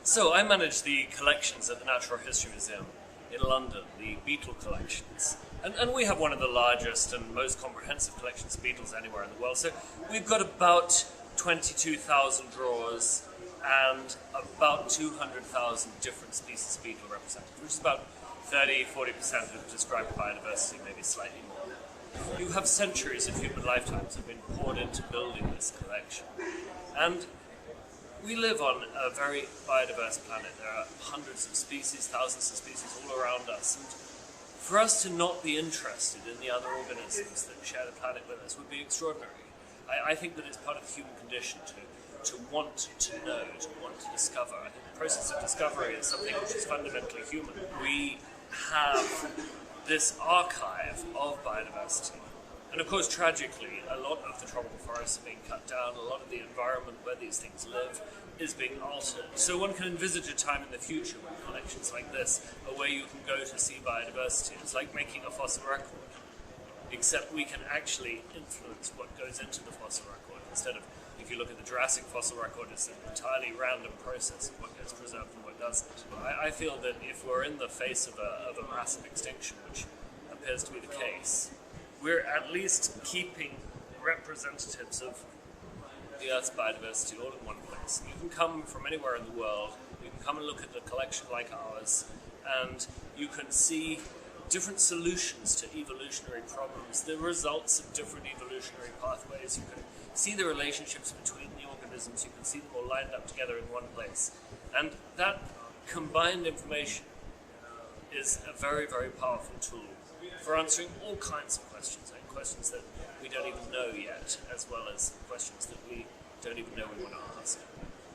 So I manage the collections at the Natural History Museum in London, the beetle collections. And we have one of the largest and most comprehensive collections of beetles anywhere in the world. So we've got about 22,000 drawers and about 200,000 different species of beetle represented, which is about 30-40% of described biodiversity, maybe slightly more. You have centuries of human lifetimes have been poured into building this collection. And we live on a very biodiverse planet. There are hundreds of species, thousands of species all around us. And for us to not be interested in the other organisms that share the planet with us would be extraordinary. I think that it's part of the human condition to want to know, to want to discover. I think the process of discovery is something which is fundamentally human. We have this archive of biodiversity. And of course, tragically, a lot of the tropical forests are being cut down, a lot of the environment where these things live is being altered. So one can envisage a time in the future when collections like this are where you can go to see biodiversity. It's like making a fossil record, except we can actually influence what goes into the fossil record, instead of, if you look at the Jurassic fossil record, it's an entirely random process of what gets preserved and what doesn't. I feel that if we're in the face of a massive extinction, which appears to be the case, we're at least keeping representatives of the Earth's biodiversity all in one place. You can come from anywhere in the world, you can come and look at a collection like ours, and you can see different solutions to evolutionary problems, the results of different evolutionary pathways. You can see the relationships between the organisms, you can see them all lined up together in one place. And that combined information is a very, very powerful tool for answering all kinds of questions, and questions that we don't even know yet, as well as questions that we don't even know we want to ask.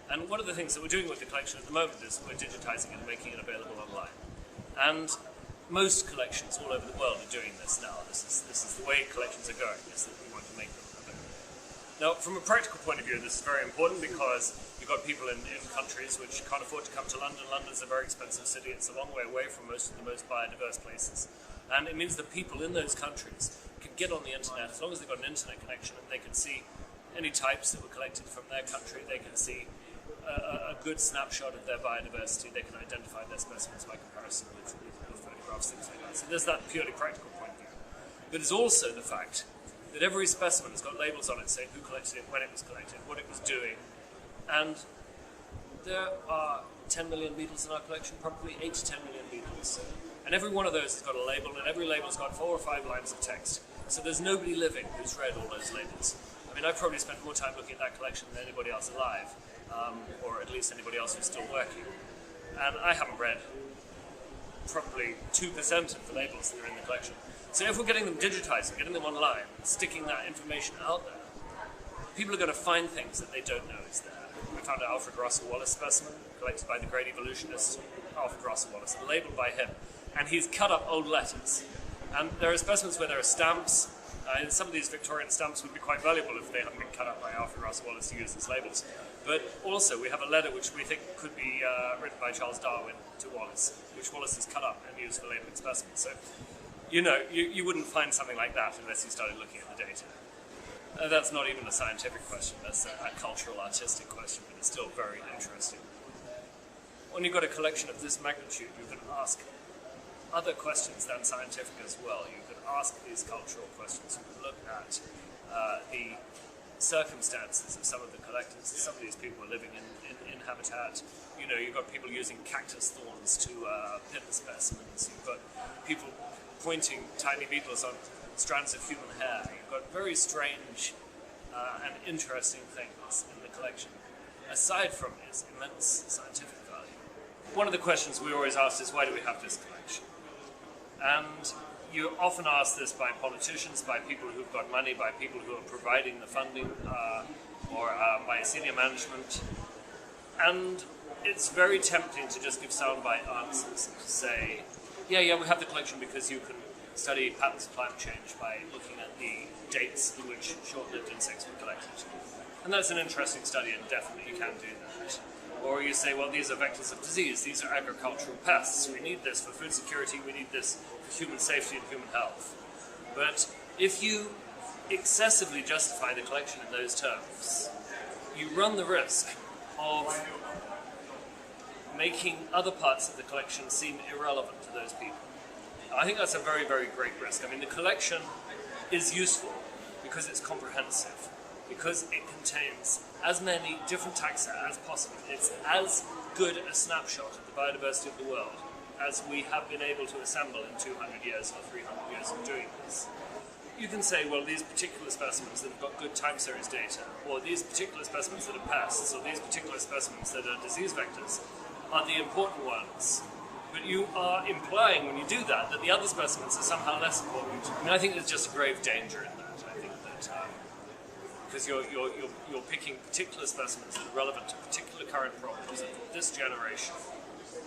And one of the things that we're doing with the collection at the moment is we're digitizing it and making it available online. And most collections all over the world are doing this now. This is the way collections are going, is that we want to make them available. Now, from a practical point of view, this is very important because you've got people in countries which can't afford to come to London. London's a very expensive city. It's a long way away from most of the most biodiverse places. And it means that people in those countries can get on the internet, as long as they've got an internet connection, and they can see any types that were collected from their country. They can see a good snapshot of their biodiversity. They can identify their specimens by comparison with photographs, things like that. So there's that purely practical point of view. But there's also the fact that every specimen has got labels on it saying who collected it, when it was collected, what it was doing. And there are 10 million beetles in our collection, probably 8 to 10 million beetles. And every one of those has got a label, and every label's got 4 or 5 lines of text. So there's nobody living who's read all those labels. I mean, I've probably spent more time looking at that collection than anybody else alive, or at least anybody else who's still working. And I haven't read probably 2% of the labels that are in the collection. So if we're getting them digitized and getting them online, sticking that information out there, people are going to find things that they don't know is there. We found an Alfred Russel Wallace specimen collected by the great evolutionist Alfred Russel Wallace, labeled by him. And he's cut up old letters. And there are specimens where there are stamps. And some of these Victorian stamps would be quite valuable if they hadn't been cut up by Alfred Russel Wallace to use as labels. But also we have a letter which we think could be written by Charles Darwin to Wallace, which Wallace has cut up and used for labeling specimens. So, you know, you wouldn't find something like that unless you started looking at the data. That's not even a scientific question, that's a cultural, artistic question, but it's still very interesting. When you've got a collection of this magnitude, you can ask other questions than scientific as well. You can ask these cultural questions. You can look at the circumstances of some of the collectors. Some of these people are living in habitat. You know, you've got people using cactus thorns to pin specimens. You've got people pointing tiny beetles on strands of human hair. You've got very strange and interesting things in the collection, aside from its immense scientific value. One of the questions we always ask is, why do we have this collection? And you often ask this by politicians, by people who've got money, by people who are providing the funding, or by senior management. And it's very tempting to just give soundbite answers and to say, yeah, we have the collection because you can study patterns of climate change by looking at the dates in which short-lived insects were collected. And that's an interesting study, and definitely you can do that. Or you say, well, these are vectors of disease, these are agricultural pests, we need this for food security, we need this for human safety and human health. But if you excessively justify the collection in those terms, you run the risk of making other parts of the collection seem irrelevant to those people. I think that's a very, very great risk. I mean, the collection is useful because it's comprehensive, because it contains as many different taxa as possible. It's as good a snapshot of the biodiversity of the world as we have been able to assemble in 200 years or 300 years of doing this. You can say, well, these particular specimens that have got good time series data, or these particular specimens that are pests, or these particular specimens that are disease vectors, are the important ones. But you are implying, when you do that, that the other specimens are somehow less important. I mean, I think there's just a grave danger in that. I think that because you're picking particular specimens that are relevant to particular current problems of this generation,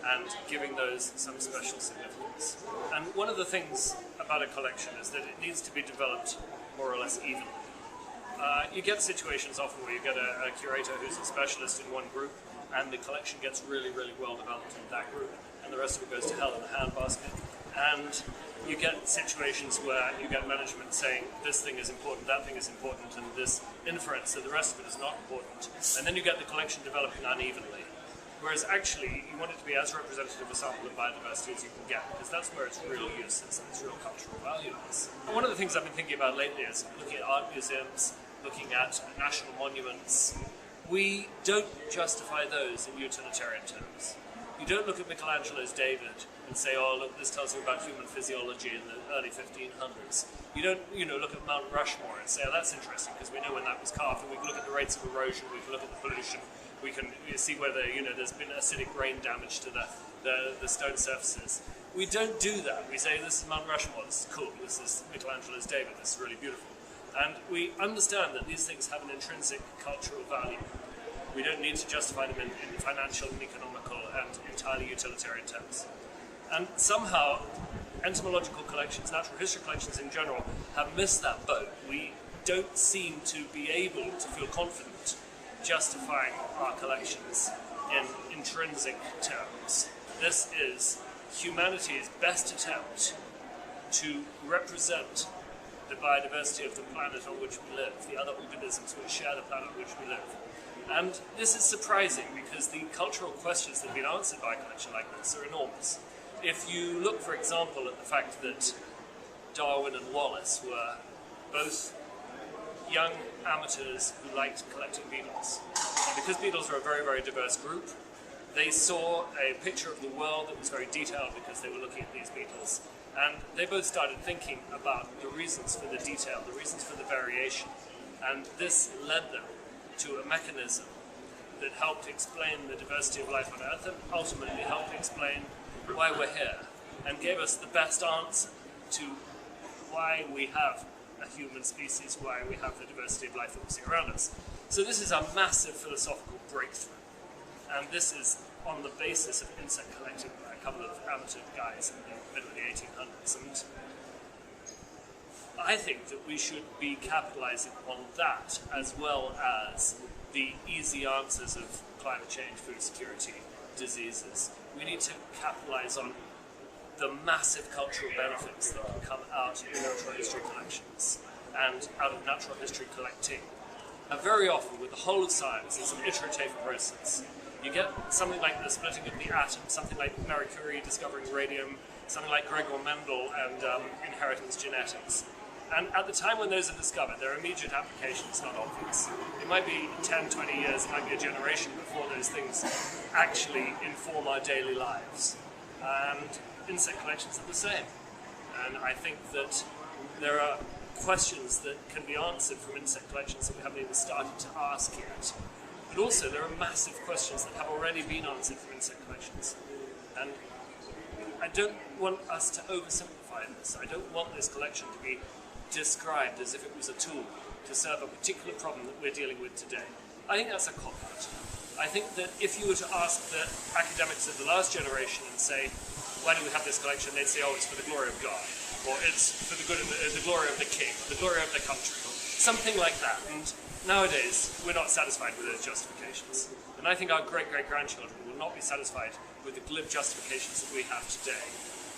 and giving those some special significance. And one of the things about a collection is that it needs to be developed more or less evenly. You get situations often where you get a curator who's a specialist in one group, and the collection gets really, really well developed in that group, and the rest of it goes to hell in a handbasket. And you get situations where you get management saying this thing is important, that thing is important, and this inference that the rest of it is not important. And then you get the collection developing unevenly. Whereas actually, you want it to be as representative a sample of biodiversity as you can get, because that's where its real use is and its real cultural value is. One of the things I've been thinking about lately is looking at art museums, looking at national monuments. We don't justify those in utilitarian terms. You don't look at Michelangelo's David and say, oh, look, this tells you about human physiology in the early 1500s. You don't, look at Mount Rushmore and say, oh, that's interesting, because we know when that was carved, and we can look at the rates of erosion, we can look at the pollution, we can see whether, there's been acidic rain damage to the stone surfaces. We don't do that. We say, this is Mount Rushmore, this is cool, this is Michelangelo's David, this is really beautiful. And we understand that these things have an intrinsic cultural value. We don't need to justify them in financial and economical and entirely utilitarian terms. And somehow, entomological collections, natural history collections in general, have missed that boat. We don't seem to be able to feel confident justifying our collections in intrinsic terms. This is humanity's best attempt to represent the biodiversity of the planet on which we live, the other organisms which share the planet on which we live. And this is surprising because the cultural questions that have been answered by a collection like this are enormous. If you look, for example, at the fact that Darwin and Wallace were both young amateurs who liked collecting beetles. And because beetles are a very, very diverse group, they saw a picture of the world that was very detailed because they were looking at these beetles. And they both started thinking about the reasons for the detail, the reasons for the variation. And this led them to a mechanism that helped explain the diversity of life on Earth and ultimately helped explain why we're here and gave us the best answer to why we have a human species, why we have the diversity of life that we see around us. So this is a massive philosophical breakthrough, and this is on the basis of insect collecting by a couple of amateur guys in the middle of the 1800s. And I think that we should be capitalizing on that as well as the easy answers of climate change, food security, diseases. We need to capitalize on the massive cultural benefits that can come out of natural history collections and out of natural history collecting. And very often, with the whole of science, it's an iterative process. You get something like the splitting of the atom, something like Marie Curie discovering radium, something like Gregor Mendel and inheritance genetics. And at the time when those are discovered, their immediate application is not obvious. It might be 10, 20 years, it might be a generation before those things actually inform our daily lives. And insect collections are the same. And I think that there are questions that can be answered from insect collections that we haven't even started to ask yet. But also there are massive questions that have already been answered from insect collections. And I don't want us to oversimplify this. I don't want this collection to be described as if it was a tool to serve a particular problem that we're dealing with today. I think that's a cop-out. I think that if you were to ask the academics of the last generation and say, why do we have this collection? They'd say, oh, it's for the glory of God, or it's for the good of the glory of the king, the glory of the country, something like that. And nowadays, we're not satisfied with those justifications. And I think our great-great-grandchildren will not be satisfied with the glib justifications that we have today.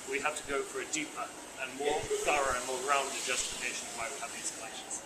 We have to go for a deeper and more thorough and more rounded justification of why we have these collections.